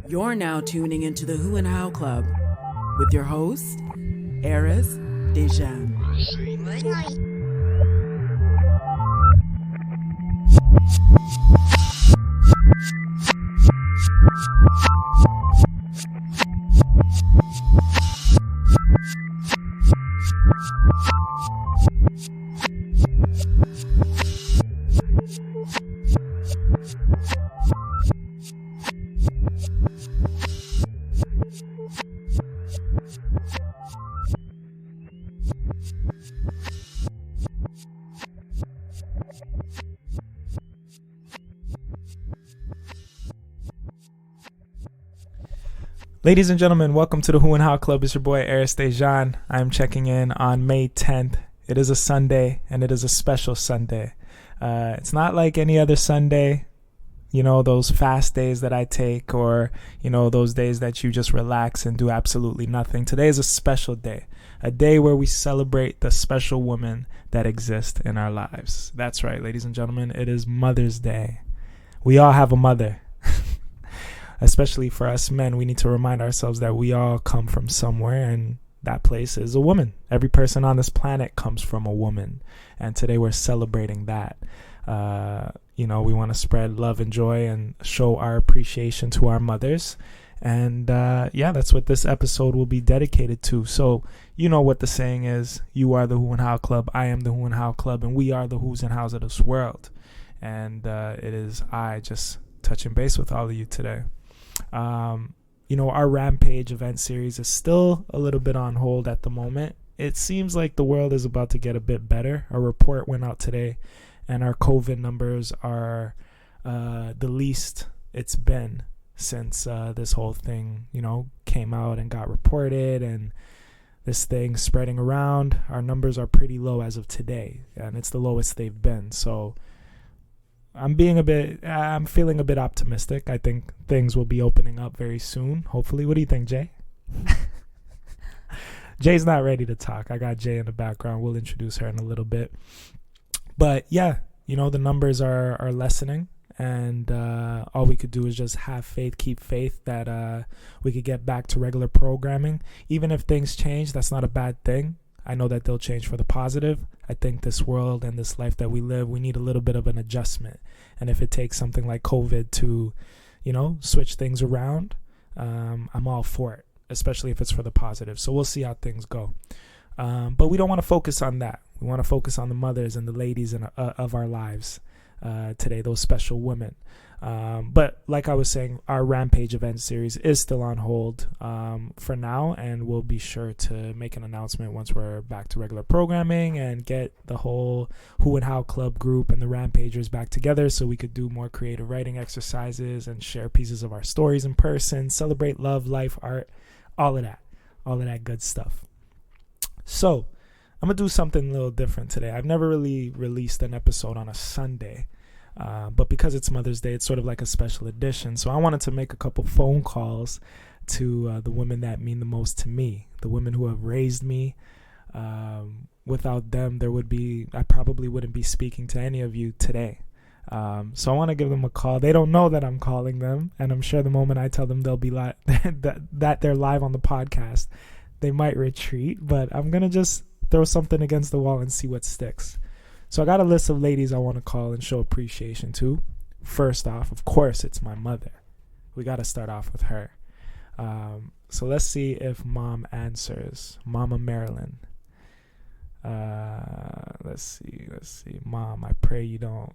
You're now tuning into the Who and How Club with your host, Arys Dejan. Ladies and gentlemen, welcome to the Who and How Club. It's your boy Arys Dejan. I'm checking in on May 10th. It is a Sunday, and it is a special Sunday. It's not like any other Sunday, you know, those fast days that I take, or, you know, those days that you just relax and do absolutely nothing. Today is a special day, a day where we celebrate the special women that exist in our lives. That's right, ladies and gentlemen, it is Mother's Day. We all have a mother. Especially for us men, we need to remind ourselves that we all come from somewhere, and that place is a woman. Every person on this planet comes from a woman, and today we're celebrating that. We want to spread love and joy and show our appreciation to our mothers, and that's what this episode will be dedicated to. So you know what the saying is: you are the Who and How Club, I am the Who and How Club, and we are the Who's and How's of this world. And it is I just touching base with all of you today. Our Rampage event series is still a little bit on hold at the moment. It seems like the world is about to get a bit better. A report went out today, and our COVID numbers are the least it's been since this whole thing, came out and got reported, and this thing spreading around. Our numbers are pretty low as of today, and it's the lowest they've been. So I'm feeling a bit optimistic. I think things will be opening up very soon, hopefully. What do you think, Jay? Jay's not ready to talk. I got Jay in the background. We'll introduce her in a little bit. But yeah, the numbers are lessening, and all we could do is just have faith, keep faith that we could get back to regular programming. Even if things change, that's not a bad thing. I know that they'll change for the positive. I think this world and this life that we live, we need a little bit of an adjustment. And if it takes something like COVID to, switch things around, I'm all for it, especially if it's for the positive. So we'll see how things go. But we don't want to focus on that. We want to focus on the mothers and the ladies of our lives today, those special women. But like I was saying, our Rampage event series is still on hold for now, and we'll be sure to make an announcement once we're back to regular programming and get the whole Who and How Club group and the Rampagers back together so we could do more creative writing exercises and share pieces of our stories in person, celebrate love, life, art, all of that good stuff. So I'm going to do something a little different today. I've never really released an episode on a Sunday. But because it's Mother's Day, it's sort of like a special edition. So I wanted to make a couple phone calls to the women that mean the most to me, the women who have raised me. Without them, I probably wouldn't be speaking to any of you today. So I want to give them a call. They don't know that I'm calling them, and I'm sure the moment I tell them they'll be that they're live on the podcast, they might retreat. But I'm gonna just throw something against the wall and see what sticks. So I got a list of ladies I want to call and show appreciation to. First off, of course, it's my mother. We got to start off with her. So let's see if Mom answers. Mama Marilyn. Let's see. Mom, I pray you don't.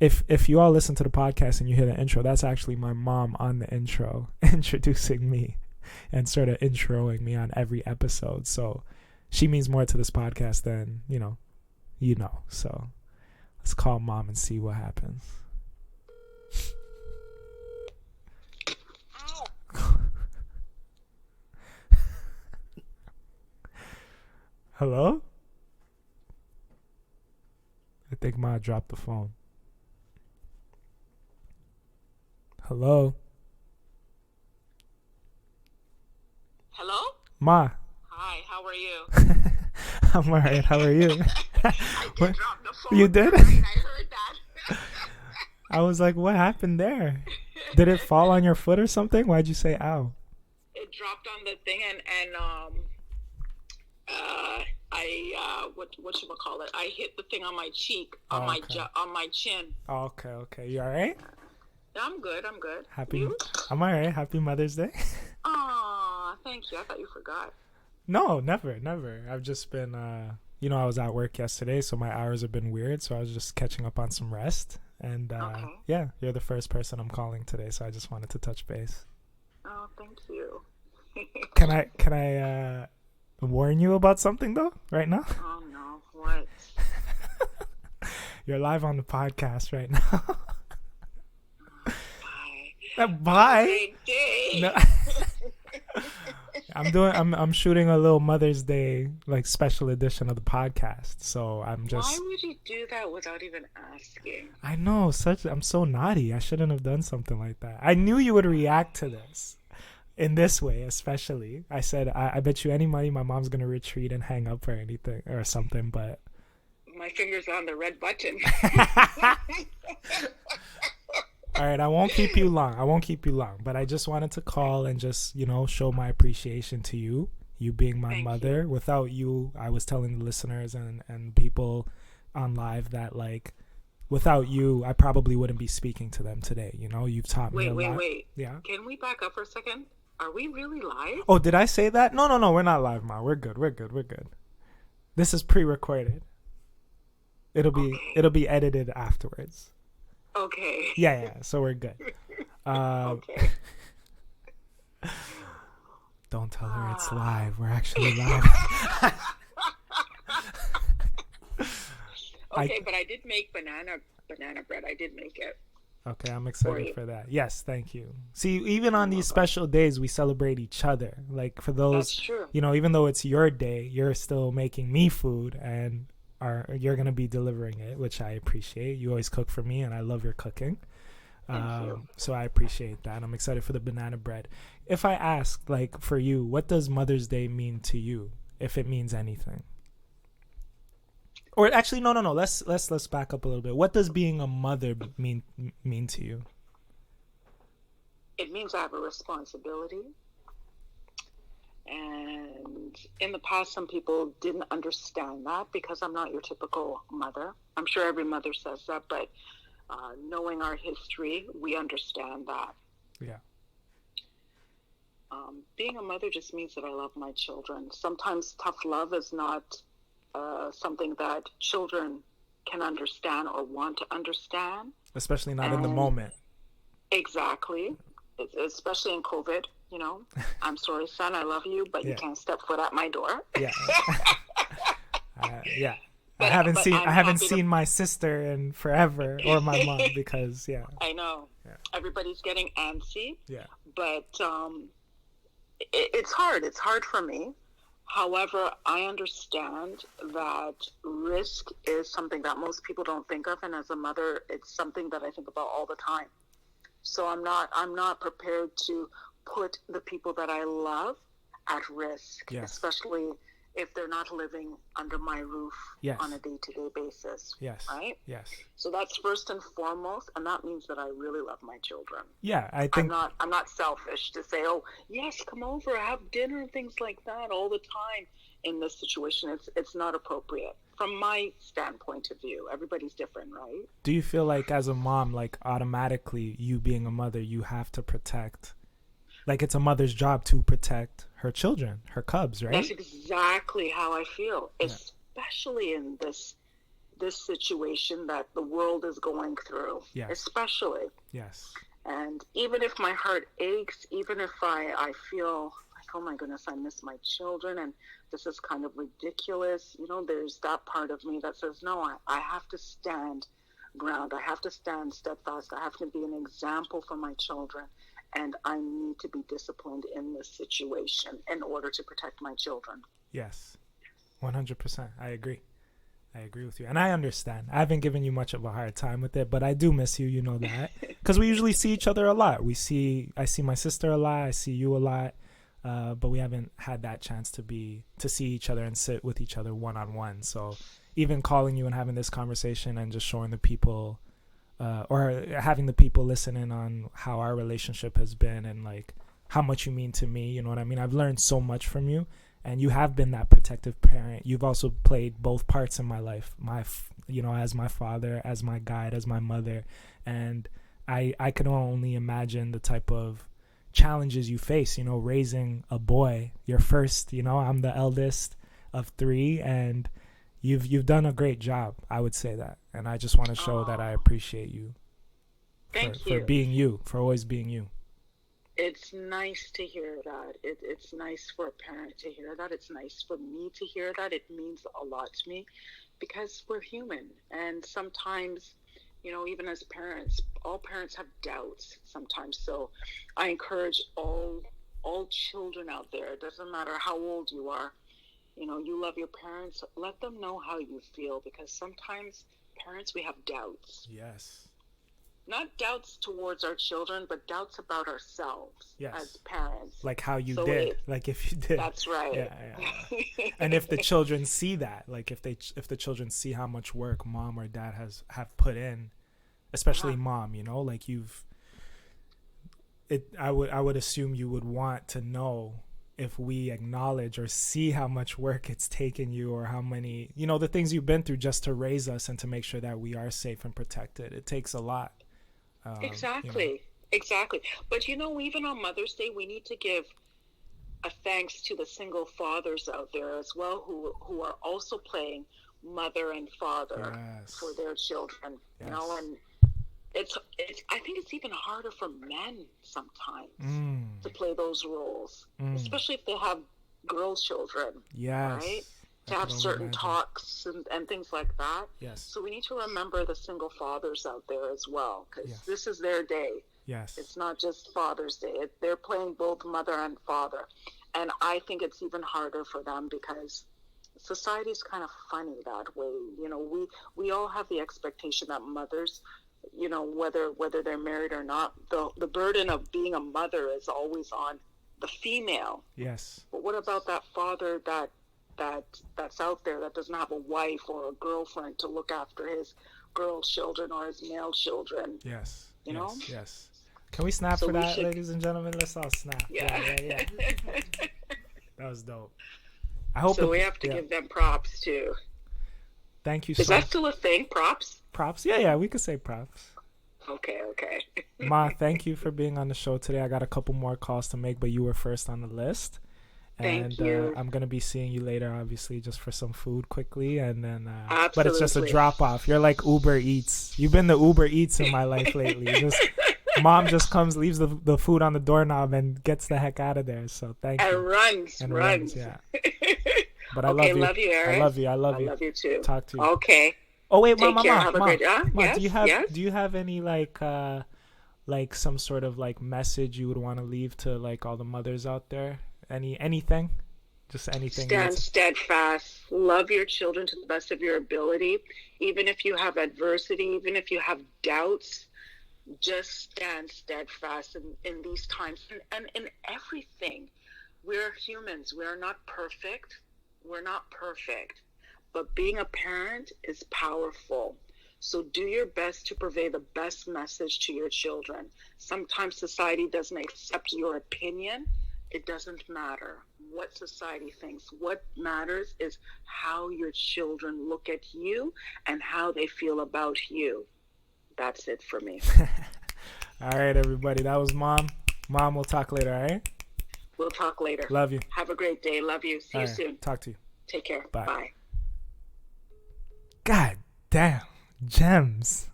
If you all listen to the podcast and you hear the intro, that's actually my mom on the intro introducing me and sort of introing me on every episode. So she means more to this podcast than, so let's call Mom and see what happens. Hello? I think Ma dropped the phone. Hello? Hello? Ma. Hi, how are you? I'm alright, how are you? I did drop the phone. You did? I heard that. I was like, what happened there? Did it fall on your foot or something? Why'd you say ow? It dropped on the thing, and what should I call it? I hit the thing on my cheek, on my chin. Oh, okay. You all right? I'm good. Happy. You? I'm all right. Happy Mother's Day. Aw, thank you. I thought you forgot. No, never. I've just been, I was at work yesterday, so my hours have been weird. So I was just catching up on some rest. And Okay. yeah, you're the first person I'm calling today, so I just wanted to touch base. Oh, thank you. Can I warn you about something though, right now? Oh no, what? You're live on the podcast right now. Bye. Bye. Great day. No. I'm shooting a little Mother's Day like special edition of the podcast, so I'm just. Why would you do that without even asking? I know, I'm so naughty. I shouldn't have done something like that. I knew you would react to this in this way, especially. I said, I bet you any money my mom's gonna retreat and hang up or anything or something, but My finger's on the red button. all right, I won't keep you long, but I just wanted to call and just, show my appreciation to you being my Thank mother. you. Without you, I was telling the listeners and people on live that, like, without you, I probably wouldn't be speaking to them today. You've taught me a lot. Wait. Yeah. Can we back up for a second? Are we really live? Oh, did I say that? No, we're not live, Ma. We're good. This is pre-recorded. It'll be edited afterwards. Okay. Yeah. So we're good. Okay. Don't tell her it's live. We're actually live. Okay, but I did make banana bread. I did make it. Okay, I'm excited for that. Yes, thank you. See, even on these special days, we celebrate each other. Like for those, That's true. even though it's your day, you're still making me food and you're going to be delivering it, which I appreciate. You always cook for me and I love your cooking. Thank you. So I appreciate that. I'm excited for the banana bread. If I ask, like, for you, what does Mother's Day mean to you, if it means anything? Or actually, no. Let's back up a little bit. What does being a mother mean to you? It means I have a responsibility. And in the past, some people didn't understand that because I'm not your typical mother. I'm sure every mother says that, but knowing our history, we understand that. Yeah. Being a mother just means that I love my children. Sometimes tough love is not something that children can understand or want to understand. Especially not in the moment. Exactly. Especially in COVID, I'm sorry, son, I love you, but you can't step foot at my door. Yeah. Yeah. But, I haven't seen my sister in forever or my mom because I know. Yeah. Everybody's getting antsy. Yeah. But it's hard. It's hard for me. However, I understand that risk is something that most people don't think of, and as a mother, it's something that I think about all the time. So I'm not prepared to put the people that I love at risk, especially if they're not living under my roof on a day-to-day basis. Yes. Right? Yes. So that's first and foremost, and that means that I really love my children. Yeah, I think I'm not selfish to say, oh, yes, come over, have dinner and things like that all the time in this situation. It's not appropriate from my standpoint of view. Everybody's different, right? Do you feel like as a mom, like automatically you being a mother, you have to protect, like it's a mother's job to protect her children, her cubs, right? That's exactly how I feel, especially in this situation that the world is going through, especially. Yes. And even if my heart aches, even if I feel like, oh my goodness, I miss my children and this is kind of ridiculous, there's that part of me that says, no, I have to stand ground. I have to stand steadfast. I have to be an example for my children. And I need to be disciplined in this situation in order to protect my children. Yes, 100%. I agree with you. And I understand. I haven't given you much of a hard time with it, but I do miss you, that. Because we usually see each other a lot. I see my sister a lot. I see you a lot. But we haven't had that chance to see each other and sit with each other one-on-one. So even calling you and having this conversation and just showing the people or having the people listen in on how our relationship has been and like how much you mean to me. You know what I mean? I've learned so much from you, and you have been that protective parent. You've also played both parts in my life, as my father, as my guide, as my mother. And I can only imagine the type of challenges you face, raising a boy, your first, I'm the eldest of 3, and you've done a great job. I would say that. And I just want to show that I appreciate you. Thank you. For being you, for always being you. It's nice to hear that. It's nice for a parent to hear that. It's nice for me to hear that. It means a lot to me because we're human. And sometimes, even as parents, all parents have doubts sometimes. So I encourage all children out there. It doesn't matter how old you are. You love your parents. Let them know how you feel, because sometimes parents, we have doubts. Yes. Not doubts towards our children, but doubts about ourselves as parents. Like how you did. Like if you did. That's right. Yeah. And if the children see that, like if the children see how much work mom or dad have put in, especially mom, like I would assume you would want to know if we acknowledge or see how much work it's taken you, or how many, the things you've been through just to raise us and to make sure that we are safe and protected. It takes a lot. Exactly. But even on Mother's Day, we need to give a thanks to the single fathers out there as well, who are also playing mother and father for their children. And it's I think it's even harder for men sometimes to play those roles, especially if they have girl children. Right? To have certain talks and things like that. Yes. So we need to remember the single fathers out there as well, because this is their day. Yes. It's not just Father's Day. They're playing both mother and father. And I think it's even harder for them because society's kind of funny that way. We all have the expectation that mothers, whether they're married or not, the burden of being a mother is always on the female. Yes. But what about that father that's out there that doesn't have a wife or a girlfriend to look after his girl children or his male children? Yes. Yes. Can we snap for that, ladies and gentlemen? Let's all snap. Yeah. That was dope. I hope we have to give them props too. Thank you. Is that still a thing? Props? Yeah, we could say props. Okay. Ma, thank you for being on the show today. I got a couple more calls to make, but you were first on the list. Thank you. I'm gonna be seeing you later, obviously, just for some food quickly, and then. But it's just a drop off. You're like Uber Eats. You've been the Uber Eats in my life lately. Mom just comes, leaves the food on the doorknob, and gets the heck out of there. So thank you. And runs. Yeah. But I love you. Love you, Arys. I love you. I love you too. Talk to you. Okay. Oh wait, Take care. Mom. Have a great day. Yes. Do you have any like some sort of like message you would want to leave to like all the mothers out there? Anything? Just anything. Stand steadfast. Love your children to the best of your ability. Even if you have adversity, even if you have doubts, just stand steadfast in these times and in everything. We're humans. We're not perfect. But being a parent is powerful. So do your best to convey the best message to your children. Sometimes society doesn't accept your opinion. It doesn't matter what society thinks. What matters is how your children look at you and how they feel about you. That's it for me. All right, everybody. That was Mom. Mom, we'll talk later, all right? We'll talk later. Love you. Have a great day. Love you. See you soon. Talk to you. Take care. Bye. Bye. God damn. Gems.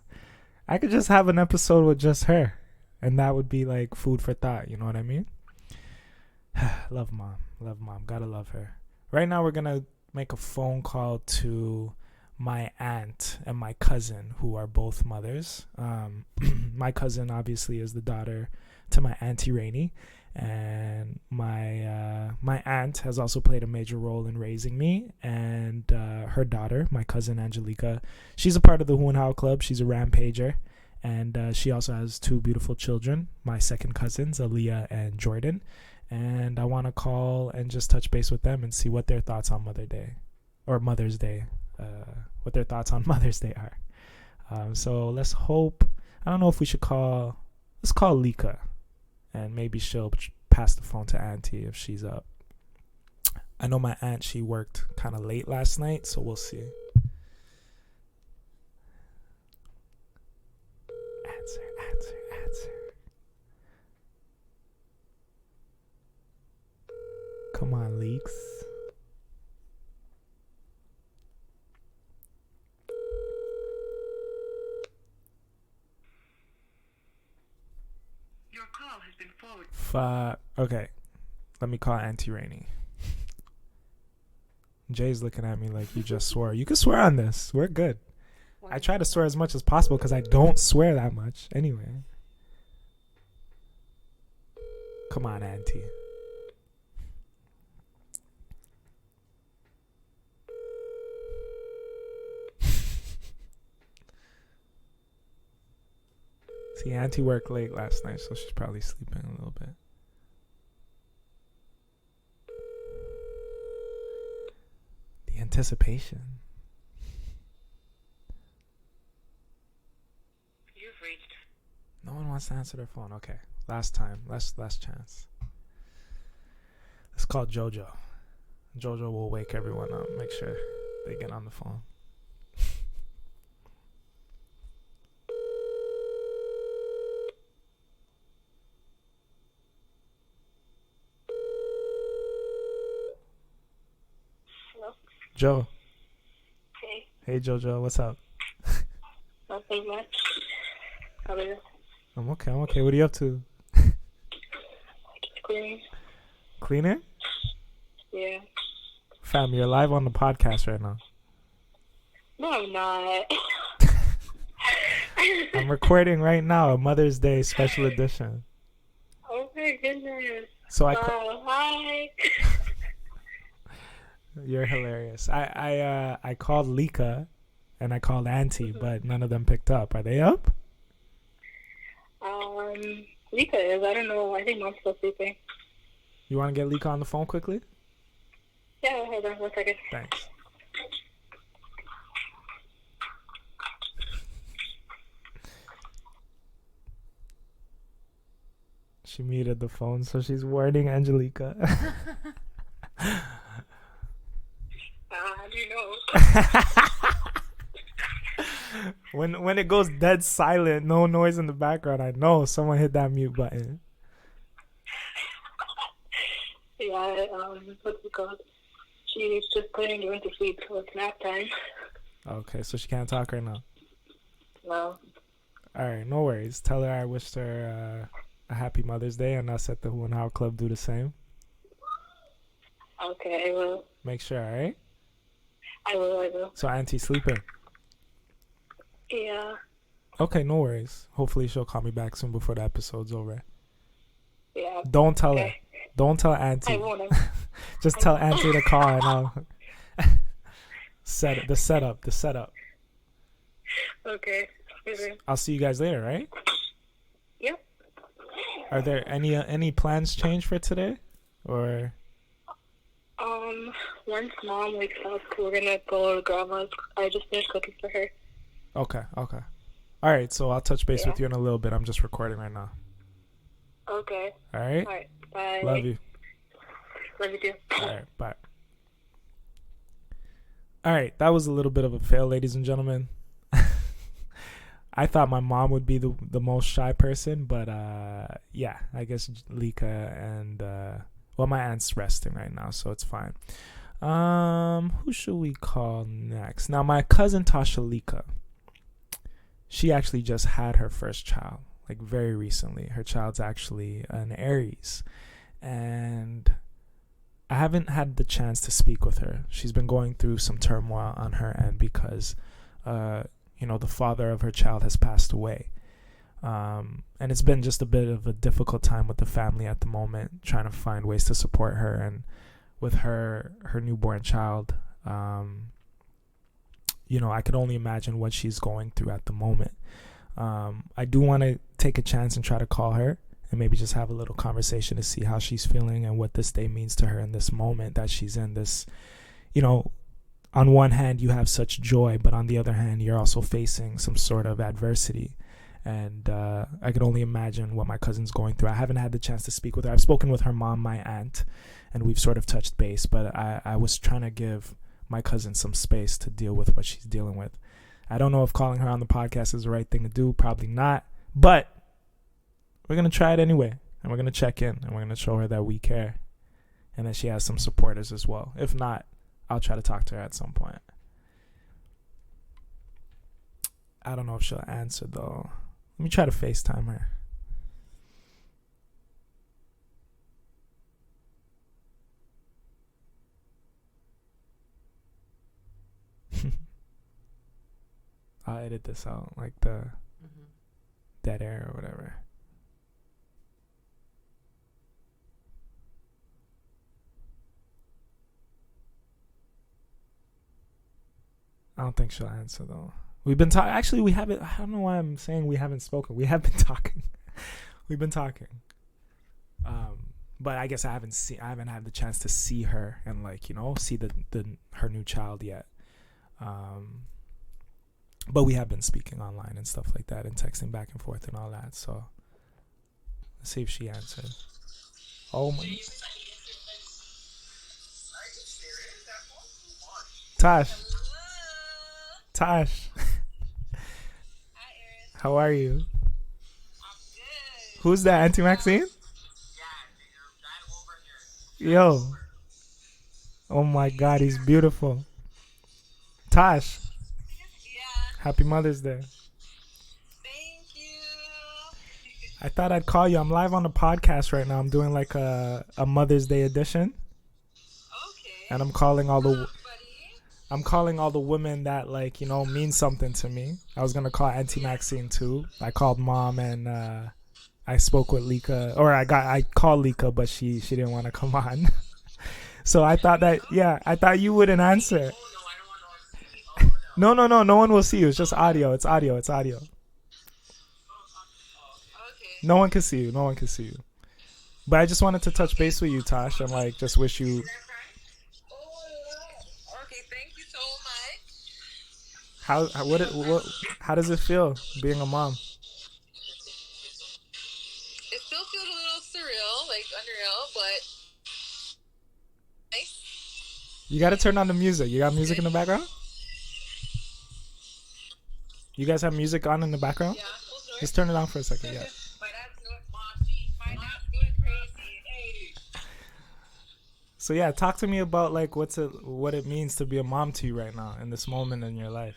I could just have an episode with just her, and that would be like food for thought. You know what I mean? Love mom. Gotta love her. Right now we're gonna make a phone call to my aunt and my cousin, who are both mothers. My cousin obviously is the daughter to my auntie Rainey, and my aunt has also played a major role in raising me. And her daughter, my cousin Angelica, she's a part of the Who and How Club. She's a Rampager, and she also has 2 beautiful children, my second cousins, Aaliyah and Jordan. And I want to call and just touch base with them and see what their thoughts on Mother's Day, what their thoughts on Mother's Day are. So let's hope. I don't know if we should call. Let's call Lika, and maybe she'll pass the phone to Auntie if she's up. I know my aunt, she worked kind of late last night, so we'll see. Answer. Come on, Leaks. Your call has been forwarded. Okay, let me call Auntie Rainey. Jay's looking at me like you just swore. You can swear on this. We're good. I try to swear as much as possible because I don't swear that much. Anyway. Come on, Auntie. See, Auntie worked late last night, so she's probably sleeping a little bit. The anticipation. You've reached. No one wants to answer their phone. Okay, last time, last chance. Let's call Jojo. Jojo will wake everyone up. Make sure they get on the phone. Hello? Joe. Hey. Hey, Jojo. What's up? Nothing much. How are you? I'm okay. What are you up to? Cleaning. Cleaning? Yeah. Fam, you're live on the podcast right now. No, I'm not. I'm recording right now, a Mother's Day special edition. Oh my goodness. So Hi. You're hilarious. I called Lika and I called Auntie, but none of them picked up. Are they up? Lika is. I don't know. I think Mom's still sleeping. You want to get Lika on the phone quickly? Yeah, hold on 1 second. Thanks. She muted the phone, so she's warning Angelica. How do you know? When it goes dead silent, no noise in the background, I know someone hit that mute button. Yeah, what's it called? She's just putting you into sleep, so it's nap time. Okay, so she can't talk right now. No. Alright, no worries. Tell her I wished her a happy Mother's Day, and us at the Who and How Club do the same. Okay, I will. Make sure, alright? I will. So Auntie's sleeping? Yeah. Okay, no worries. Hopefully she'll call me back soon before the episode's over. Yeah. Don't tell her. Don't tell Auntie. I won't. Just tell Auntie to call and I'll the setup. Okay. I'll see you guys later, right? Yep. Are there any plans changed for today? Or once Mom wakes up, we're gonna go to Grandma's. I just finished cooking for her. Okay. Alright, so I'll touch base with you in a little bit. I'm just recording right now. Okay. Alright? Alright. Bye. Love you. Love you too. Alright, bye. Alright, that was a little bit of a fail, ladies and gentlemen. I thought my mom would be the most shy person, but yeah, I guess Lika and my aunt's resting right now, so it's fine. Who should we call next? Now, my cousin Tasha Lika, she actually just had her first child, like very recently. Her child's actually an Arys, and I haven't had the chance to speak with her. She's been going through some turmoil on her end because the father of her child has passed away. And it's been just a bit of a difficult time with the family at the moment, trying to find ways to support her. And with her newborn child, I could only imagine what she's going through at the moment. I do want to take a chance and try to call her and maybe just have a little conversation to see how she's feeling and what this day means to her in this moment that she's in, this, on one hand you have such joy, but on the other hand you're also facing some sort of adversity. And I could only imagine what my cousin's going through. I haven't had the chance to speak with her. I've spoken with her mom, my aunt, and we've sort of touched base, but I was trying to give my cousin some space to deal with what she's dealing with. I don't know if calling her on the podcast is the right thing to do. Probably not. But we're going to try it anyway. And we're going to check in. And we're going to show her that we care. And that she has some supporters as well. If not, I'll try to talk to her at some point. I don't know if she'll answer, though. Let me try to FaceTime her. I'll edit this out, like the dead air or whatever. I don't think she'll answer though. We've been talking. Actually, we haven't. I don't know why I'm saying we haven't spoken. We have been talking. We've been talking. But I guess I haven't had the chance to see her and see her new child yet. But we have been speaking online and stuff like that and texting back and forth and all that. So let's see if she answers. Oh my. Tosh. Hi, Arys. How are you? I'm good. Who's that, Auntie Maxine? Yeah, Yo. Oh my God, he's beautiful. Tosh, Yeah, happy Mother's Day. thank you. I thought I'd call you. I'm live on the podcast right now. I'm doing like a Mother's Day edition. Okay. And I'm calling all the Buddy. women that mean something to me. I was gonna call Auntie Maxine too. I called Mom and I spoke with Lika, or I called Lika, but she didn't want to come on. So I thought you wouldn't answer. Oh, no, I don't want to. No one will see you. It's just audio. It's audio. Okay. No one can see you. But I just wanted to touch base with you, Tosh, and just wish you. Okay, thank you so much. How does it feel being a mom? It still feels a little surreal, unreal, but nice. You got to turn on the music. You got music in the background? You guys have music on in the background? Yeah, full story. Just turn it on for a second. Yeah. My dad's going crazy. Hey. So yeah, talk to me about what it means to be a mom to you right now in this moment in your life.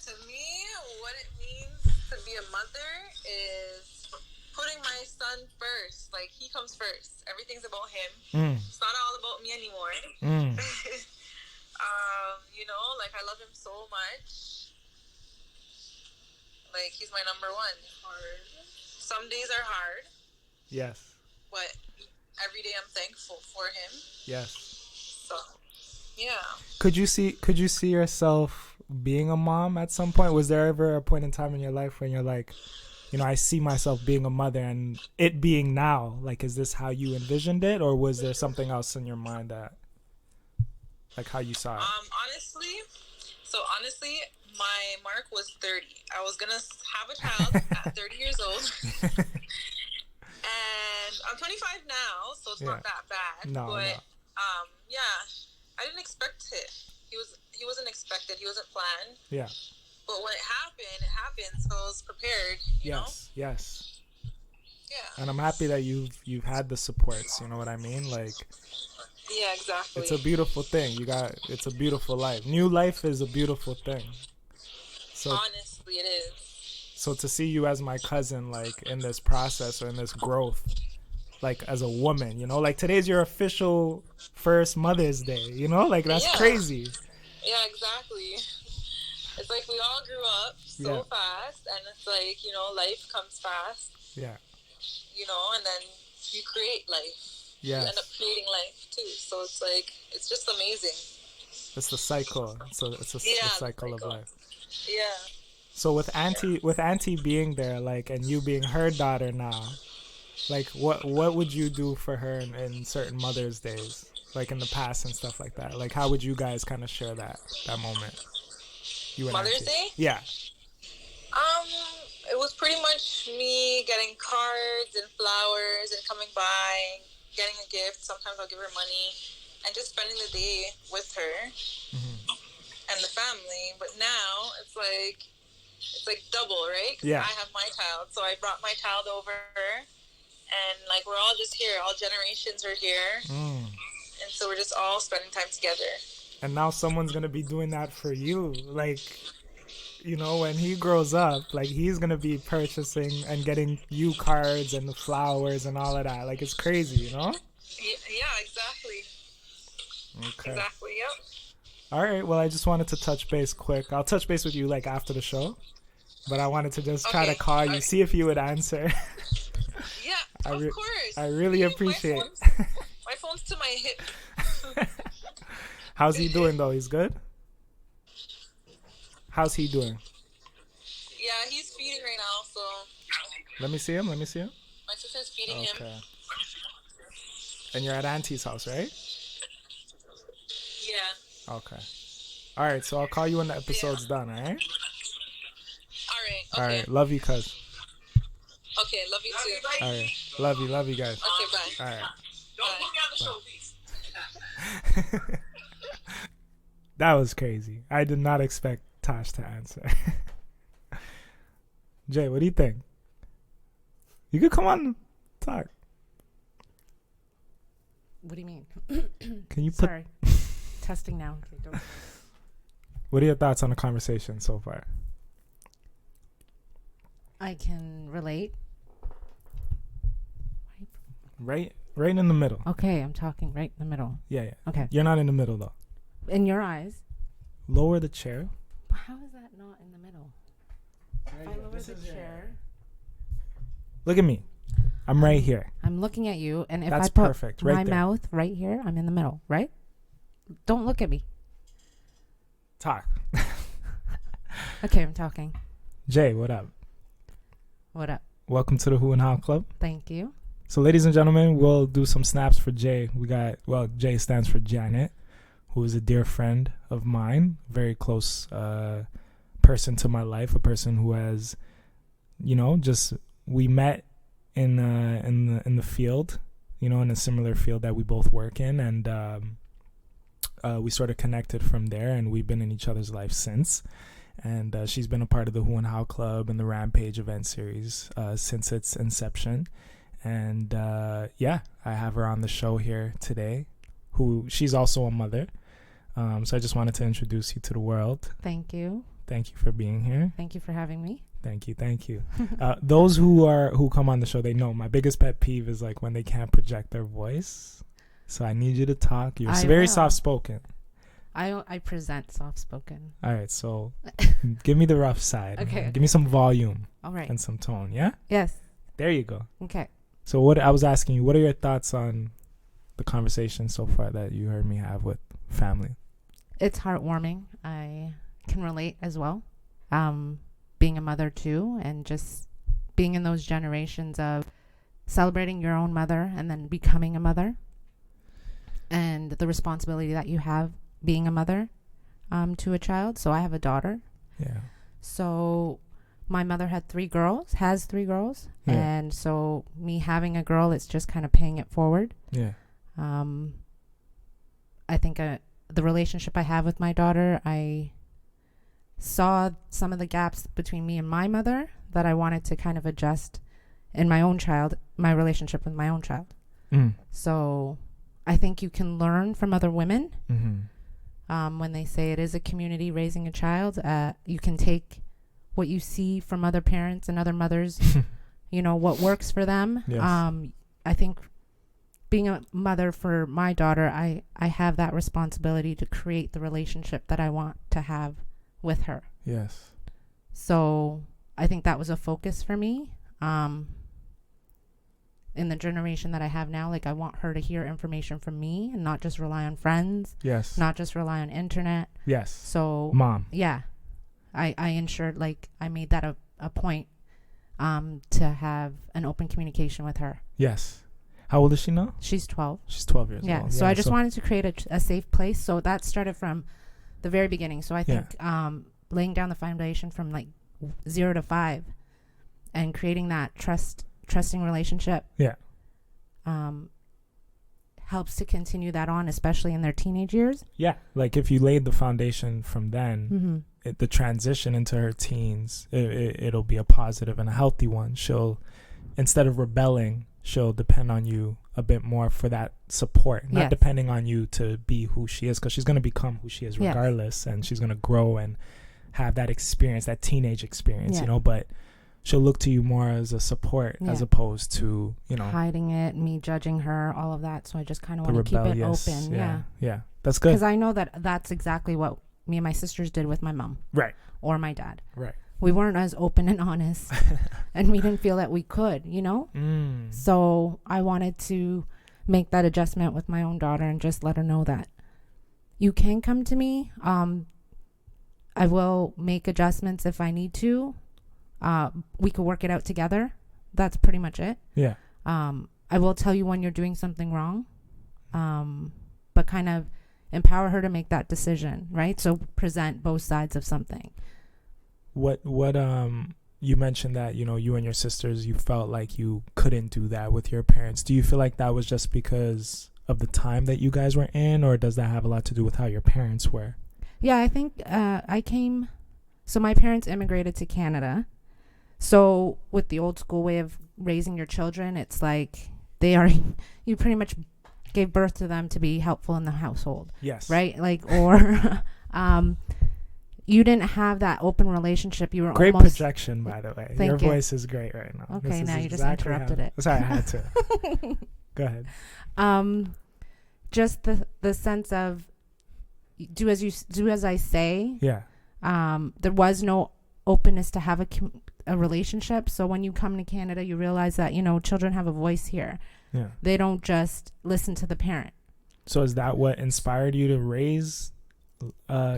To me, what it means to be a mother is putting my son first. He comes first. Everything's about him. It's not all about me anymore. I love him so much. He's my number one. Some days are hard, Yes. but every day I'm thankful for him. Yes. So, yeah. Could you see yourself being a mom at some point? Was there ever a point in time in your life when you're like, I see myself being a mother, and it being now, is this how you envisioned it, or was there something else in your mind that, how you saw it? Honestly, my mark was 30. I was gonna have a child at 30 years old, and I'm 25 now, so it's not that bad. No. I didn't expect it. He wasn't expected. He wasn't planned. Yeah. But when it happened. So I was prepared. Yes. Yeah. And I'm happy that you've had the supports. You know what I mean? Yeah, exactly. It's a beautiful thing. It's a beautiful life. New life is a beautiful thing. So honestly, it is. So to see you as my cousin, in this process or in this growth, as a woman, today's your official first Mother's Day. That's crazy. Yeah, exactly. It's we all grew up so fast, and it's life comes fast. Yeah. And then you create life. Yes. You end up creating life too. So it's it's just amazing. It's the cycle. It's a cycle of life. Yeah. So with Auntie being there, and you being her daughter now, what would you do for her in certain Mother's Days? like in the past and stuff like that? Like, how would you guys kind of share that moment? You and Mother's Auntie. Day? Yeah. It was pretty much me getting cards and flowers and coming by, getting a gift. Sometimes I'll give her money and just spending the day with her and the family. But now it's like double, right? 'Cause Yeah. I have my child, so I brought my child over, and like we're all just here. All generations are here, and so we're just all spending time together. And now someone's gonna be doing that for you, like. You know, when he grows up, like, he's going to be purchasing and getting you cards and the flowers and all of that. Like, it's crazy, you know? Yeah, exactly. Okay. Exactly, yep. All right. Well, I just wanted to touch base quick. I'll touch base with you, like, after the show. But I wanted to just try to call you, see if you would answer. Yeah, of course. I really appreciate it. My phone's to my hip. How's he doing, though? He's good? How's he doing? Yeah, he's feeding right now, so. Let me see him. My sister's feeding him. Okay. And you're at Auntie's house, right? Yeah. Okay. All right, so I'll call you when the episode's done, all right? All right, okay. All right, love you, cuz. Okay, love you too. All right, love you guys. Okay, bye. All right. Don't put me on the show, please. That was crazy. I did not expect Tosh to answer. Jay, what do you think? You could come on and talk. What do you mean? Can you put... Sorry. Testing now. Okay, don't. What are your thoughts on the conversation so far? I can relate. Right in the middle. Okay, I'm talking right in the middle. Yeah. Okay. You're not in the middle, though. In your eyes. Lower the chair. How is that not in the middle? If I lower the chair. Look at me. I'm right here. I'm looking at you, and if That's I put perfect. Right my there. mouth right here, I'm in the middle, right? Don't look at me. Talk. Okay, I'm talking. Jay, what up? What up? Welcome to the Who and How Club. Thank you. So, ladies and gentlemen, we'll do some snaps for Jay. Jay stands for Janet, who is a dear friend of mine, very close person to my life, a person who has, we met in the field, in a similar field that we both work in, and we sort of connected from there, and we've been in each other's life since. And she's been a part of the Who and How Club and the Rampage event series since its inception. And I have her on the show here today, she's also a mother. So I just wanted to introduce you to the world. Thank you. Thank you for being here. Thank you for having me. Thank you. Those who come on the show, they know my biggest pet peeve is like when they can't project their voice. So I need you to talk. You're very soft spoken. I present soft spoken. All right, so give me the rough side. Okay. Give me some volume. All right. And some tone. Yeah. Yes. There you go. Okay. So what I was asking you, what are your thoughts on the conversation so far that you heard me have with family? It's heartwarming. I can relate as well. Being a mother too, and just being in those generations of celebrating your own mother and then becoming a mother, and the responsibility that you have being a mother to a child. So I have a daughter. Yeah. So my mother has 3 girls, yeah. And so me having a girl, it's just kind of paying it forward. Yeah. I think the relationship I have with my daughter, I saw some of the gaps between me and my mother that I wanted to kind of adjust in my relationship with my own child. Mm. So I think you can learn from other women. Mm-hmm. When they say it is a community raising a child, you can take what you see from other parents and other mothers, what works for them. Yes. I think being a mother for my daughter, I have that responsibility to create the relationship that I want to have with her. Yes. So I think that was a focus for me. In the generation that I have now, like I want her to hear information from me and not just rely on friends. Yes. Not just rely on internet. Yes. So Mom. Yeah. I ensured, like, I made that a point to have an open communication with her. Yes. How old is she now? She's 12. She's 12 years Yeah. old. So I just wanted to create a safe place. So that started from the very beginning. So I think laying down the foundation from like 0 to 5 and creating that trusting relationship. Yeah. Helps to continue that on, especially in their teenage years. Yeah. Like if you laid the foundation from then, the transition into her teens, it'll be a positive and a healthy one. She'll, instead of rebelling, she'll depend on you a bit more for that support, not depending on you to be who she is, because she's going to become who she is regardless, and she's going to grow and have that experience, that teenage experience, you know, but she'll look to you more as a support as opposed to, you know, hiding it, me judging her, all of that. So I just kind of want to keep it open. Yeah. That's good. Because I know that that's exactly what me and my sisters did with my mom. Right. Or my dad. Right. We weren't as open and honest and we didn't feel that we could, you know? So I wanted to make that adjustment with my own daughter and just let her know that you can come to me. I will make adjustments if I need to. We could work it out together. That's pretty much it. Yeah. I will tell you when you're doing something wrong, but kind of empower her to make that decision, right? So present both sides of something. What you mentioned that, you know, you and your sisters, you felt like you couldn't do that with your parents. Do you feel like that was just because of the time that you guys were in, or does that have a lot to do with how your parents were? Yeah, I think so my parents immigrated to Canada. So with the old school way of raising your children, it's like you pretty much gave birth to them to be helpful in the household. Yes. Right? Like, or you didn't have that open relationship. You were great almost... projection, by the way. Thank your you. Voice is great right now. Okay, now you just interrupted it. Sorry, I had to. Go ahead. Just the sense of do as I say. Yeah. There was no openness to have a relationship. So when you come to Canada, you realize that, you know, children have a voice here. Yeah. They don't just listen to the parent. So is that what inspired you to raise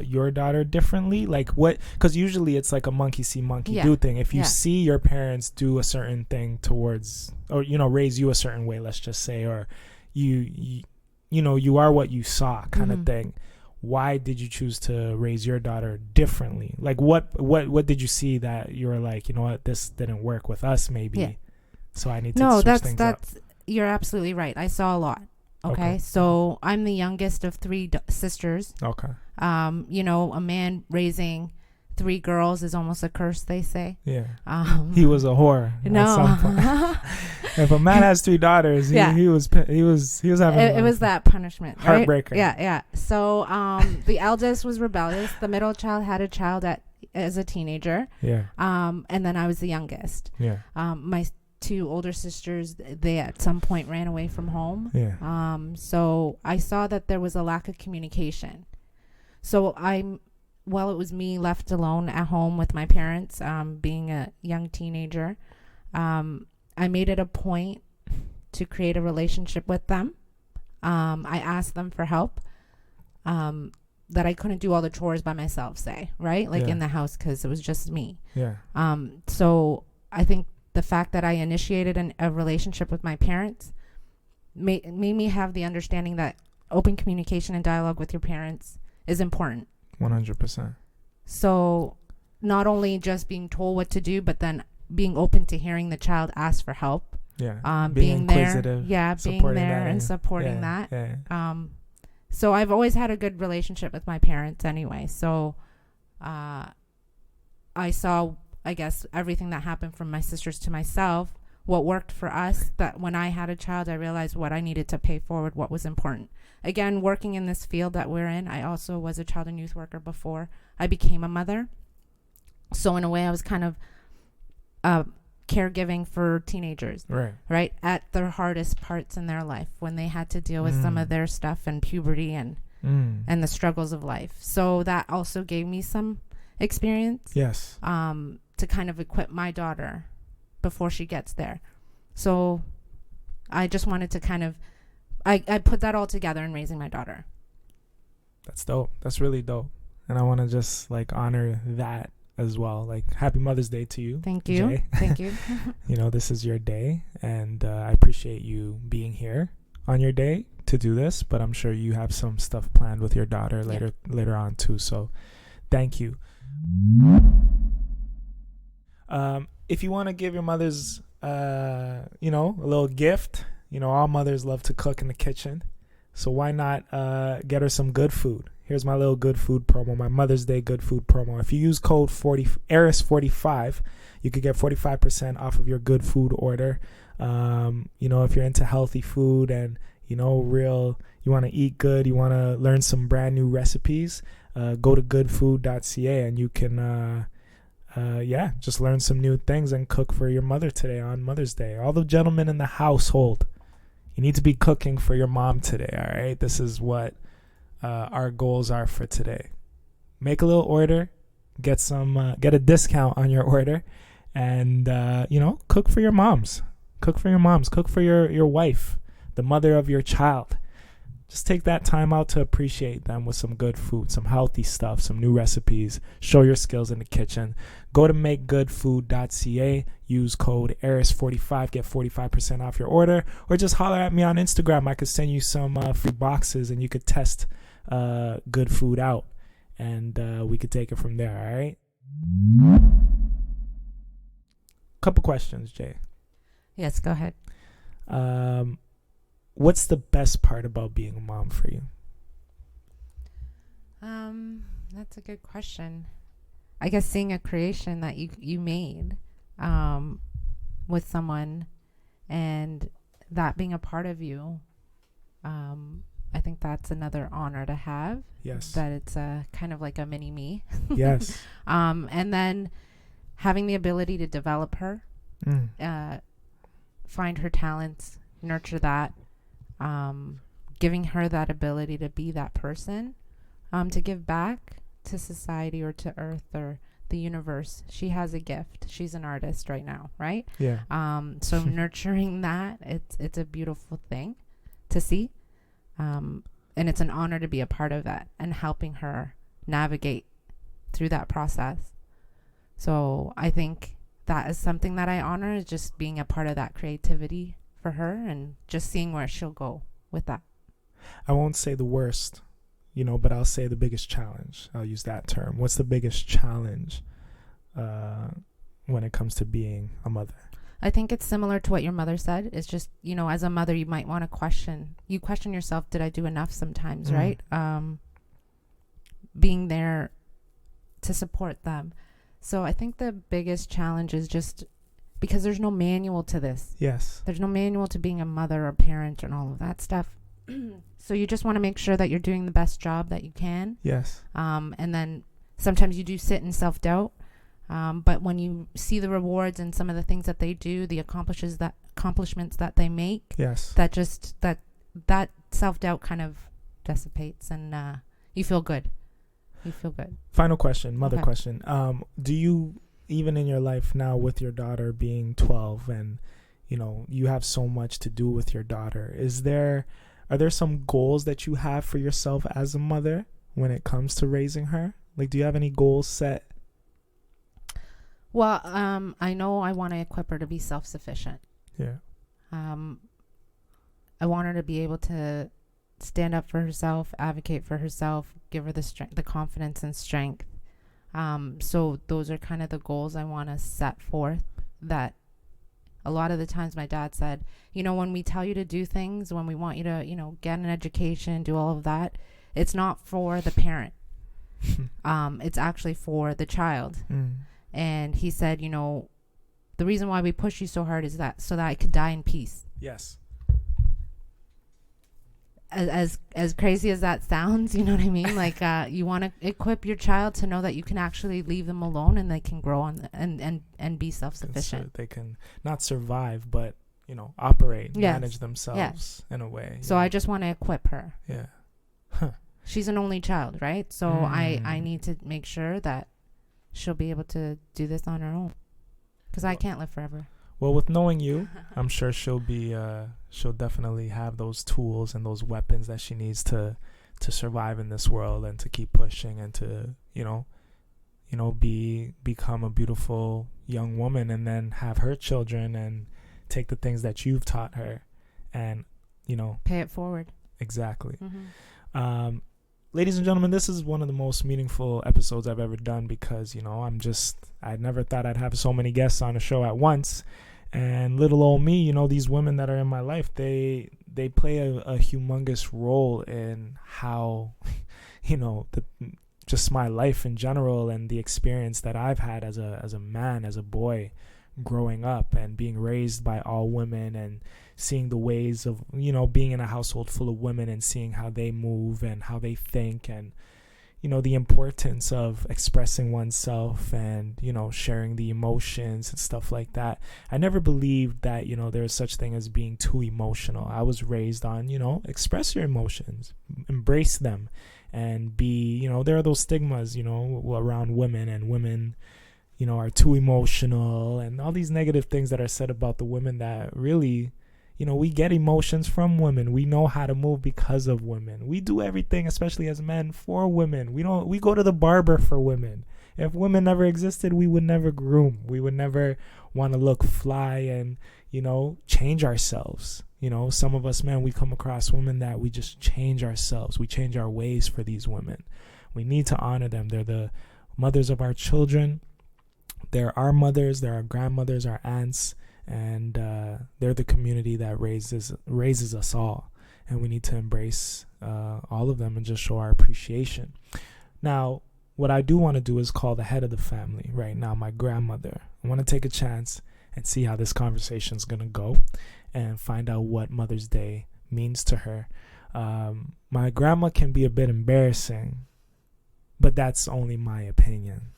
your daughter differently? Like what? Because usually it's like a monkey see monkey do thing. If you see your parents do a certain thing towards, or, you know, raise you a certain way, let's just say, or you know, you are what you saw kind of thing. Why did you choose to raise your daughter differently? Like what did you see that you were like, you know what, this didn't work with us maybe. Yeah. So I need to switch things up. You're absolutely right. I saw a lot. Okay. So I'm the youngest of 3 sisters. Okay. You know, a man raising 3 girls is almost a curse, they say. Yeah. He was a whore at some point. If a man has 3 daughters, he was having it was that punishment, right? Heartbreaker. Yeah. So the eldest was rebellious. The middle child had a child as a teenager. Yeah. And then I was the youngest. Yeah. My 2 older sisters, they at some point ran away from home. Yeah. So I saw that there was a lack of communication. So it was me left alone at home with my parents, being a young teenager. I made it a point to create a relationship with them. I asked them for help, that I couldn't do all the chores by myself, say, right? Like in the house, because it was just me. Yeah. So I think the fact that I initiated a relationship with my parents made me have the understanding that open communication and dialogue with your parents is important. 100%. So not only just being told what to do, but then being open to hearing the child ask for help. Yeah. Being there. Yeah. Being there and supporting that. Yeah. So I've always had a good relationship with my parents anyway. So I saw, I guess, everything that happened from my sisters to myself, what worked for us, that when I had a child, I realized what I needed to pay forward, what was important. Again, working in this field that we're in, I also was a child and youth worker before I became a mother. So in a way, I was kind of caregiving for teenagers, right? At their hardest parts in their life, when they had to deal with some of their stuff and puberty and the struggles of life. So that also gave me some experience. Yes. To kind of equip my daughter before she gets there. So I just wanted to kind of, I put that all together in raising my daughter. That's dope. That's really dope. And I want to just like honor that as well. Like, happy Mother's Day to you. Thank you. Jay. Thank you. You know, this is your day, and I appreciate you being here on your day to do this, but I'm sure you have some stuff planned with your daughter later on too, so thank you. If you want to give your mothers a little gift, all mothers love to cook in the kitchen, so why not get her some good food? Here's my little good food promo, my Mother's Day good food promo. If you use code Arys45, you could get 45% off of your good food order. If you're into healthy food and you want to eat good, you want to learn some brand new recipes, go to MakeGoodFood.Ca and you can just learn some new things and cook for your mother today on Mother's Day. All the gentlemen in the household, you need to be cooking for your mom today. All right, this is what our goals are for today. Make a little order, get a discount on your order, and cook for your moms. Cook for your wife, the mother of your child. Just take that time out to appreciate them with some good food, some healthy stuff, some new recipes. Show your skills in the kitchen. Go to MakeGoodFood.Ca. Use code Arys45. Get 45% off your order. Or just holler at me on Instagram. I could send you some free boxes and you could test good food out. And we could take it from there, all right? Couple questions, Jay. Yes, go ahead. What's the best part about being a mom for you? That's a good question. I guess seeing a creation that you made with someone and that being a part of you, I think that's another honor to have. Yes. That it's kind of like a mini me. Yes. And then having the ability to develop her, find her talents, nurture that, giving her that ability to be that person, to give back to society or to earth or the universe. She has a gift. She's an artist right now, right? Yeah. So nurturing that, it's a beautiful thing to see. And it's an honor to be a part of that and helping her navigate through that process. So I think that is something that I honor, is just being a part of that creativity for her and just seeing where she'll go with that. I won't say the worst, but I'll say the biggest challenge. I'll use that term. What's the biggest challenge when it comes to being a mother? I think it's similar to what your mother said. It's just, as a mother, you might want to question yourself. Did I do enough sometimes, right? Being there to support them. So I think the biggest challenge is just because there's no manual to this. Yes. There's no manual to being a mother or parent and all of that stuff. So you just want to make sure that you're doing the best job that you can. Yes. And then sometimes you do sit in self-doubt. But when you see the rewards and some of the things that they do, the accomplishments that they make, yes, that self-doubt kind of dissipates and you feel good. Final question, question. Do you, even in your life now with your daughter being 12 and, you have so much to do with your daughter, are there some goals that you have for yourself as a mother when it comes to raising her? Like, do you have any goals set? Well, I know I want to equip her to be self-sufficient. Yeah. I want her to be able to stand up for herself, advocate for herself, give her the strength, the confidence and strength. So those are kind of the goals I want to set forth. That a lot of the times my dad said, when we tell you to do things, when we want you to, get an education, do all of that, it's not for the parent. It's actually for the child. And he said, the reason why we push you so hard is that so that I could die in peace. Yes. As crazy as that sounds, you know what I mean? Like, you want to equip your child to know that you can actually leave them alone and they can grow on and be self-sufficient. They can not survive, but, operate, manage themselves in a way. So I just want to equip her. Yeah. She's an only child, right? So I need to make sure that she'll be able to do this on her own, because I can't live forever. Well, with knowing you, I'm sure she'll definitely have those tools and those weapons that she needs to survive in this world and to keep pushing and to, become a beautiful young woman and then have her children and take the things that you've taught her and, pay it forward. Exactly. Mm-hmm. Ladies and gentlemen, this is one of the most meaningful episodes I've ever done because, I never thought I'd have so many guests on a show at once. And little old me, these women that are in my life, they play a humongous role in how, just my life in general and the experience that I've had as a man, as a boy growing up and being raised by all women and seeing the ways of, being in a household full of women and seeing how they move and how they think and, the importance of expressing oneself and, sharing the emotions and stuff like that. I never believed that, there's such thing as being too emotional. I was raised on, express your emotions, embrace them. And be, there are those stigmas, around women and women, are too emotional and all these negative things that are said about the women that really, we get emotions from women. We know how to move because of women. We do everything, especially as men, for women. We go to the barber for women. If women never existed, we would never groom. We would never want to look fly and, change ourselves. Some of us men, we come across women that we just change ourselves. We change our ways for these women. We need to honor them. They're the mothers of our children. They're our mothers. They're our grandmothers, our aunts. And they're the community that raises us all. And we need to embrace all of them and just show our appreciation. Now, what I do want to do is call the head of the family right now, my grandmother. I want to take a chance and see how this conversation is going to go and find out what Mother's Day means to her. My grandma can be a bit embarrassing, but that's only my opinion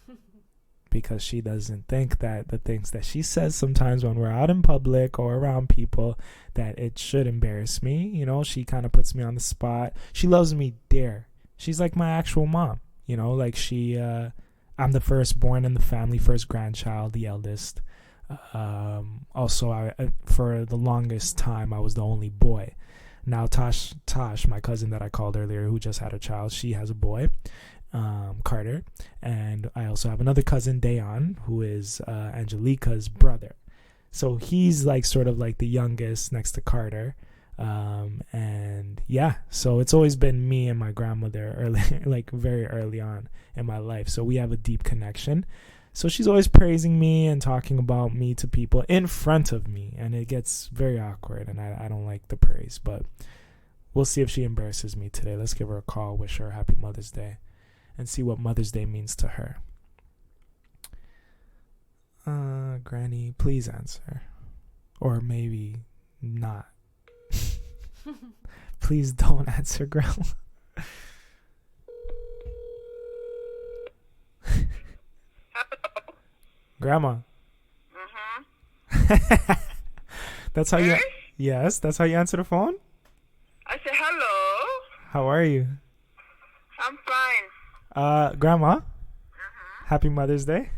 because she doesn't think that the things that she says sometimes when we're out in public or around people that it should embarrass me. She kind of puts me on the spot. She loves me dear. She's like my actual mom. I'm the firstborn in the family, first grandchild, the eldest. Also, for the longest time, I was the only boy. Now, Tosh, my cousin that I called earlier, who just had a child, she has a boy, Carter. And I also have another cousin, Dayon, who is Angelica's brother. So he's sort of like the youngest next to Carter. And yeah, so it's always been me and my grandmother very early on in my life. So we have a deep connection. So she's always praising me and talking about me to people in front of me. And it gets very awkward and I don't like the praise, but we'll see if she embarrasses me today. Let's give her a call, wish her a happy Mother's Day and see what Mother's Day means to her. Granny, please answer. Or maybe not. Please don't answer, Grandma. Grandma. That's how you. Yes, that's how you answer the phone. I say hello. How are you? I'm fine. Grandma. Happy Mother's Day.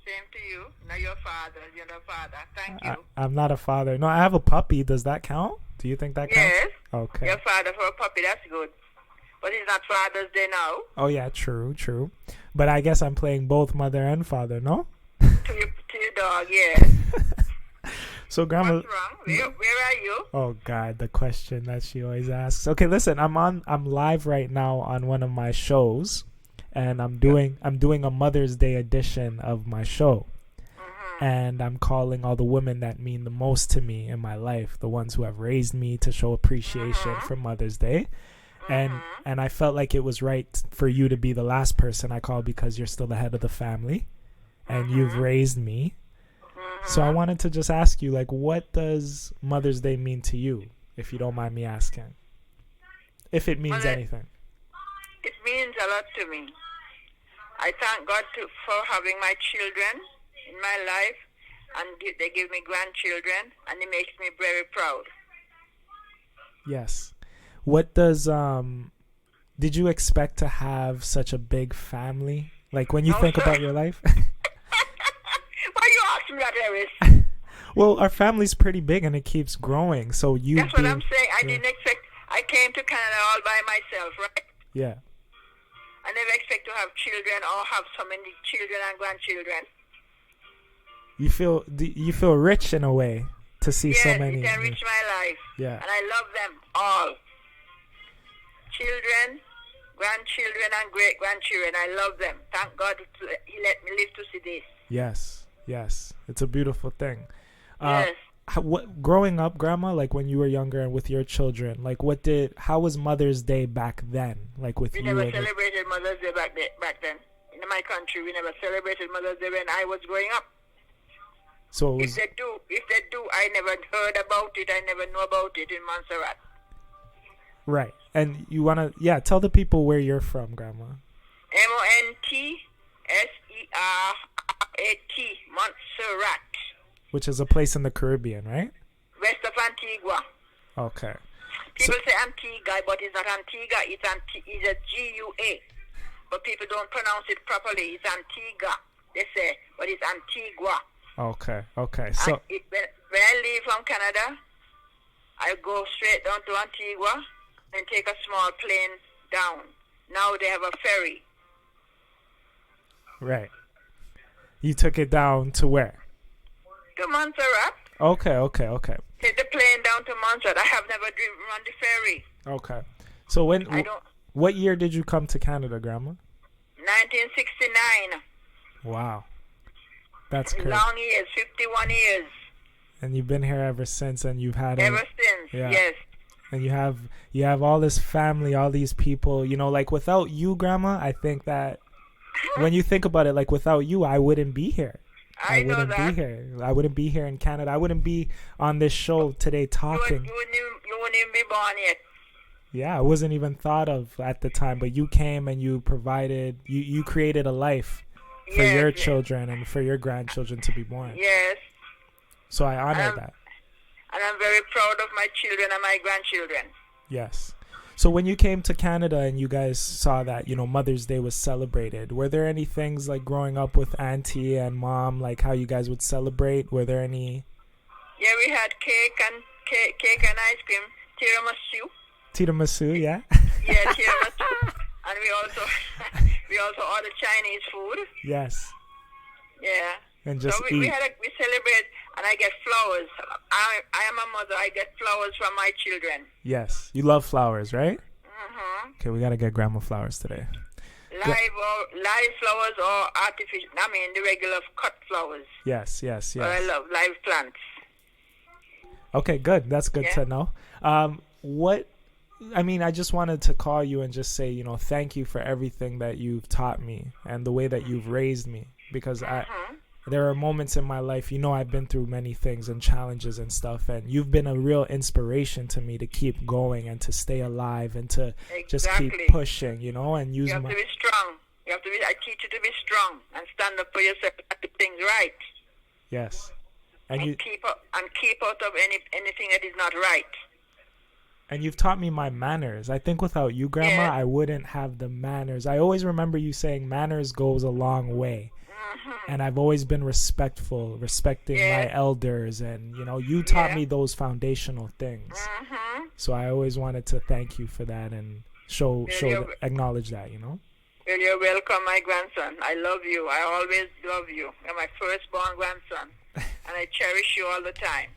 Same to you. Now you're father. You're the father. Thank you. I'm not a father. No, I have a puppy. Does that count? Do you think that counts? Yes. Okay. You're father for a puppy. That's good. But it's not Father's Day now. Oh yeah, true. But I guess I'm playing both mother and father. No. To your dog, yes. So, Grandma. What's wrong? Where are you? Oh God, the question that she always asks. Okay, listen, I'm live right now on one of my shows, and I'm doing a Mother's Day edition of my show, and I'm calling all the women that mean the most to me in my life, the ones who have raised me, to show appreciation for Mother's Day, and I felt like it was right for you to be the last person I called because you're still the head of the family, and you've raised me. So I wanted to just ask you, what does Mother's Day mean to you, if you don't mind me asking? If it means anything. It means a lot to me. I thank God for having my children in my life, and they give me grandchildren, and it makes me very proud. Yes. What does, did you expect to have such a big family? When you think about your life? Why you asking me that, Arys? Well, our family's pretty big and it keeps growing. So That's what I'm saying. I didn't expect. I came to Canada all by myself, right? Yeah. I never expect to have children or have so many children and grandchildren. You feel rich in a way to see Yes, so many. it enriched my life. Yeah. And I love them all. Children, grandchildren, and great-grandchildren. I love them. Thank God he let me live to see this. Yes. It's a beautiful thing. Yes. What growing up, Grandma, like when you were younger and with your children, like how was Mother's Day back then? Like with We you? never celebrated Mother's Day back then. In my country, we never celebrated Mother's Day when I was growing up. So it was, if they do, I never heard about it. I never know about it in Montserrat. right. And you wanna tell the people where you're from, Grandma. Montserrat, Montserrat. Which is a place in the Caribbean, right? West of Antigua. Okay. People say Antigua, but it's not Antigua. It's a G-U-A. But people don't pronounce it properly. It's Antigua, they say, but it's Antigua. Okay. So when I leave from Canada, I go straight down to Antigua and take a small plane down. Now they have a ferry. right. You took it down to where? To Montserrat. Okay. Take the plane down to Montserrat. I have never driven on the ferry. Okay. So what year did you come to Canada, Grandma? 1969. Wow. That's crazy. Long years, 51 years. And you've been here ever since, and you've had Ever since, yes. And you have all this family, all these people. You know, like without you, Grandma, I think that when you think about it, like without you, I wouldn't be here. I wouldn't be here. I wouldn't be here in Canada. I wouldn't be on this show today talking. You wouldn't even be born yet. Yeah, I wasn't even thought of at the time, but you came and you provided, you created a life for your children and for your grandchildren to be born. Yes. So I honor that. And I'm very proud of my children and my grandchildren. Yes. So when you came to Canada and you guys saw that, Mother's Day was celebrated, were there any things like growing up with Auntie and Mom, like how you guys would celebrate? Were there any? Yeah, we had cake and ice cream, Tiramisu, yeah. Yeah, tiramisu. And we also ordered Chinese food. Yes. Yeah. And just eat. We celebrate, and I get flowers. I am a mother. I get flowers from my children. Yes. You love flowers, right? Mm-hmm. Okay, we got to get Grandma flowers today. Live flowers or artificial. I mean, the regular cut flowers. Yes. But I love live plants. Okay, good. That's good to know. I just wanted to call you and just say, thank you for everything that you've taught me and the way that you've raised me, because there are moments in my life, I've been through many things and challenges and stuff, and you've been a real inspiration to me to keep going and to stay alive and to just keep pushing, and use You have to be strong. I teach you to be strong and stand up for yourself and do things right. Yes. And keep out of anything that is not right. And you've taught me my manners. I think without you, Grandma, I wouldn't have the manners. I always remember you saying manners goes a long way. Mm-hmm. And I've always been respecting my elders. And, you taught me those foundational things. Mm-hmm. So I always wanted to thank you for that and acknowledge that, Well, you're welcome, my grandson. I love you. I always love you. You're my firstborn grandson. And I cherish you all the time.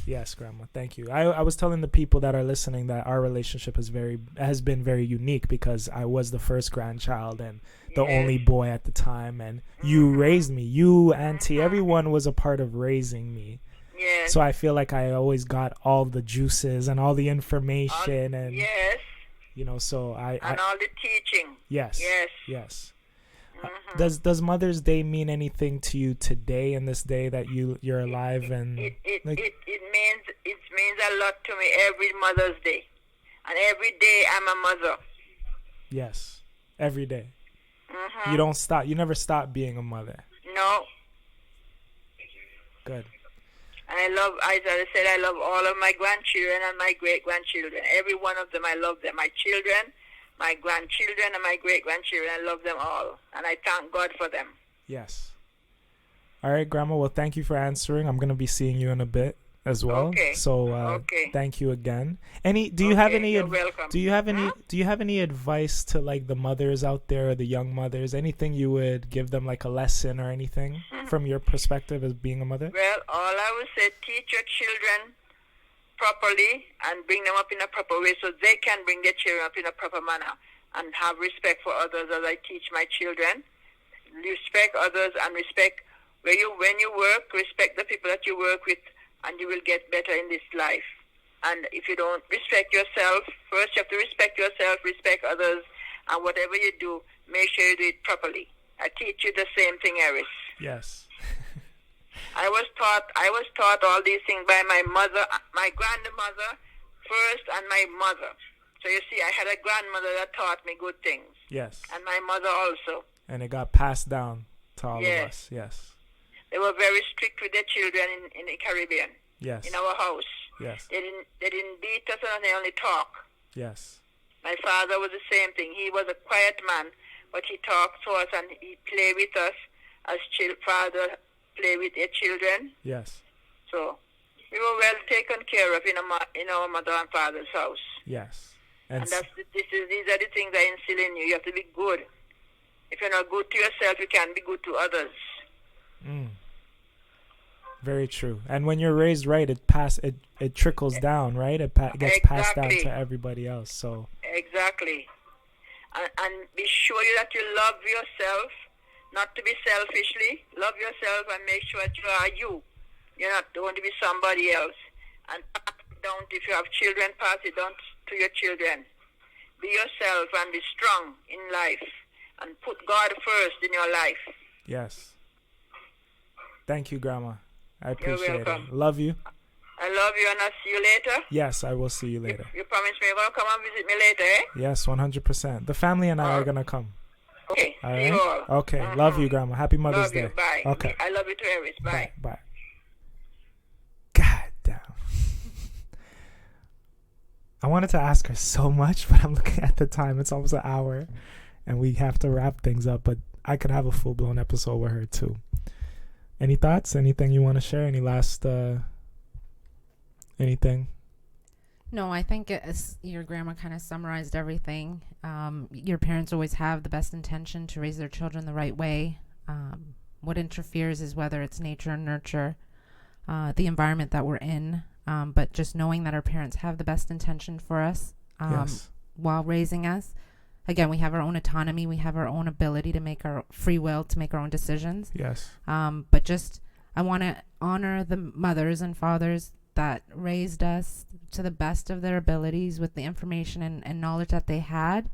Yes, Grandma. Thank you. I was telling the people that are listening that our relationship has been very unique because I was the first grandchild and the only boy at the time, and you raised me. You, Auntie, everyone was a part of raising me. Yes. So I feel like I always got all the juices and all the information and so and all the teaching. Yes. Mm-hmm. Does Mother's Day mean anything to you today, in this day that you're alive? And it means a lot to me every Mother's Day, and every day I'm a mother. Yes, every day. Mm-hmm. You don't stop. You never stop being a mother. No. Good. And as I said, I love all of my grandchildren and my great grandchildren. Every one of them, I love them. My children, my grandchildren, and my great-grandchildren. I love them all, and I thank God for them. Yes. All right, Grandma. Well, thank you for answering. I'm going to be seeing you in a bit. as well. Okay. So Okay. thank you again. Do you have any You're welcome. do you have any advice to like the mothers out there, or the young mothers? Anything you would give them, like a lesson or anything from your perspective as being a mother? Well, all I would say, teach your children properly and bring them up in a proper way so they can bring their children up in a proper manner and have respect for others as I teach my children. Respect others and respect when you work, respect the people that you work with, and you will get better in this life. And if you don't respect yourself, first you have to respect yourself, respect others, and whatever you do, make sure you do it properly. I teach you the same thing, Arys. Yes. I was taught all these things by my mother, my grandmother first, and my mother. So you see, I had a grandmother that taught me good things. Yes. And my mother also. And it got passed down to all of us. Yes. They were very strict with their children in the Caribbean. Yes. In our house. Yes. They didn't beat us, and they only talk. Yes. My father was the same thing. He was a quiet man, but he talked to us and he played with us as father play with their children. Yes. So we were well taken care of in our mother and father's house. Yes. And these are the things I instill in you. You have to be good. If you're not good to yourself, you can't be good to others. Very true. And when you're raised right, it trickles down, right? It gets passed down to everybody else. So exactly. And be sure that you love yourself, not to be selfishly. Love yourself and make sure that you are you. You're not going to be somebody else. And pass it down. If you have children, pass it down to your children. Be yourself and be strong in life. And put God first in your life. Yes. Thank you, Grandma. I appreciate You're welcome. it. Love you. I love you, and I'll see you later. Yes, I will see you later. You promise me you're going to come and visit me later, eh? Yes, 100%. The family and I are going to come. Okay. All See right? you all. Okay. Love you, Grandma. Happy Mother's Love Day. you. Bye. Okay. I love you too, Arys. Bye. Bye. God damn. I wanted to ask her so much, but I'm looking at the time. It's almost an hour, and we have to wrap things up. But I could have a full-blown episode with her, too. Any thoughts? Anything you want to share? Any last anything? No, I think your grandma kind of summarized everything. Your parents always have the best intention to raise their children the right way. What interferes is whether it's nature or nurture, the environment that we're in. But just knowing that our parents have the best intention for us Yes. while raising us. Again, we have our own autonomy. We have our own ability to make our free will, to make our own decisions. Yes. But just, I want to honor the mothers and fathers that raised us to the best of their abilities with the information and knowledge that they had.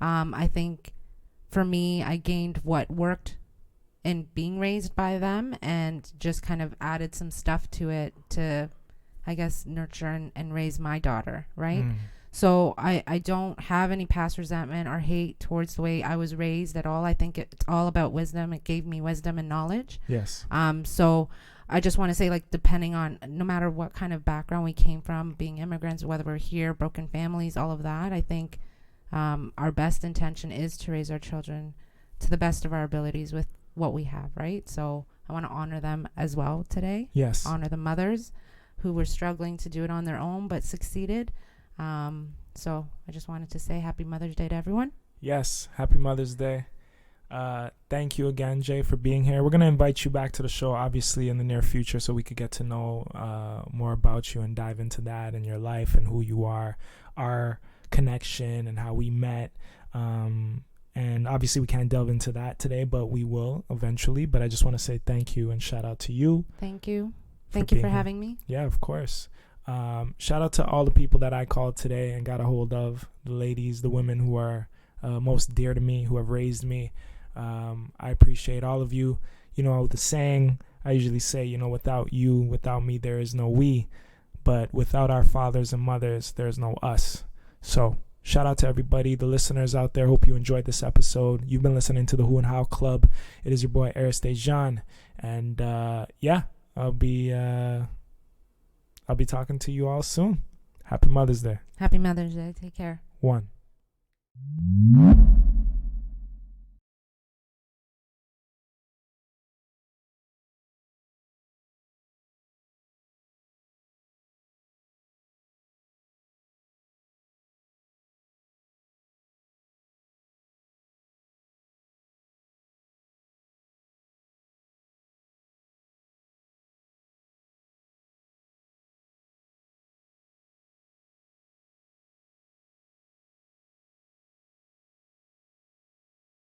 I think for me, I gained what worked in being raised by them and just kind of added some stuff to it to, I guess, nurture and raise my daughter, right? So I don't have any past resentment or hate towards the way I was raised at all. I think it's all about wisdom. It gave me wisdom and knowledge. Yes. So I just want to say, like, depending on no matter what kind of background we came from, being immigrants, whether we're here, broken families, all of that, I think our best intention is to raise our children to the best of our abilities with what we have, right? So I want to honor them as well today. Yes. Honor the mothers who were struggling to do it on their own but succeeded. So I just wanted to say Happy Mother's Day to everyone. Yes. Happy Mother's Day. Thank you again, Jay, for being here. We're going to invite you back to the show, obviously, in the near future so we could get to know more about you and dive into that and your life and who you are, our connection and how we met. And obviously we can't delve into that today, but we will eventually. But I just want to say thank you and shout out to you. Thank you. Thank you for having me. Yeah, of course. Shout out to all the people that I called today and got a hold of, the ladies, the women who are most dear to me, who have raised me. I appreciate all of you. You know, the saying I usually say, you know, without you, without me, there is no we. But without our fathers and mothers, there's no us. So shout out to everybody, the listeners out there. Hope you enjoyed this episode. You've been listening to the Who and How Club. It is your boy, Arys Dejan. And yeah, I'll be talking to you all soon. Happy Mother's Day. Happy Mother's Day. Take care. 1.